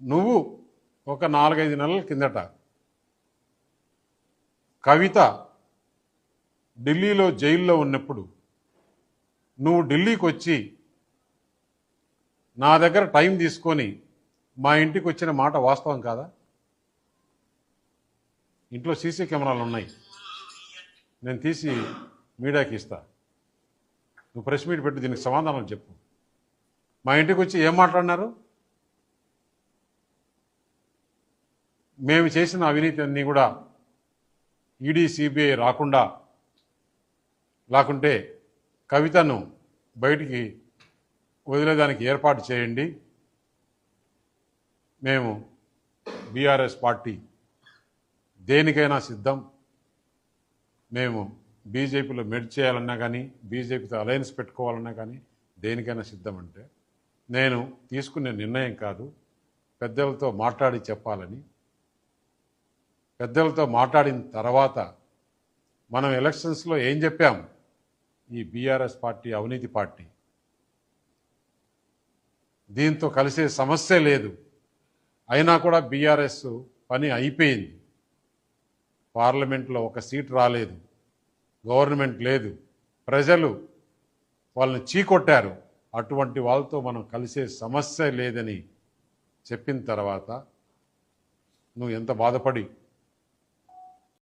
నువ్వు ఒక 4-5 నెలల కిందట కవిత ఢిల్లీలో జైల్లో ఉన్నప్పుడు నువ్వు ఢిల్లీకి వచ్చి నా దగ్గర టైం తీసుకొని మా ఇంటికి వచ్చిన మాట వాస్తవం కాదా? ఇంట్లో సీసీ కెమెరాలు ఉన్నాయి, నేను తీసి మీడియాకి ఇస్తా. నువ్వు ప్రెస్ మీట్ పెట్టి దీనికి సమాధానం చెప్పు. మా ఇంటికి వచ్చి ఏం మాట్లాడినారు? మేము చేసిన అవినీతి అన్నీ కూడా ఈడీ సిబిఐ రాకుండా, లేకుంటే కవితను బయటికి వదిలేదానికి ఏర్పాటు చేయండి. మేము బీఆర్ఎస్ పార్టీ దేనికైనా సిద్ధం. మేము బీజేపీలో మెర్జ్ చేయాలన్నా కానీ, బీజేపీతో అలయన్స్ పెట్టుకోవాలన్నా కానీ దేనికైనా సిద్ధం. అంటే నేను తీసుకునే నిర్ణయం కాదు, పెద్దలతో మాట్లాడి చెప్పాలని. పెద్దలతో మాట్లాడిన తర్వాత మనం ఎలక్షన్స్లో ఏం చెప్పాం? ఈ బీఆర్ఎస్ పార్టీ అవినీతి పార్టీ, దీంతో కలిసే సమస్య లేదు. అయినా కూడా బీఆర్ఎస్ పని అయిపోయింది. పార్లమెంట్లో ఒక సీట్ రాలేదు, గవర్నమెంట్ లేదు, ప్రజలు వాళ్ళని చీకొట్టారు. అటువంటి వాళ్ళతో మనం కలిసే సమస్య లేదని చెప్పిన తర్వాత నువ్వు ఎంత బాధపడి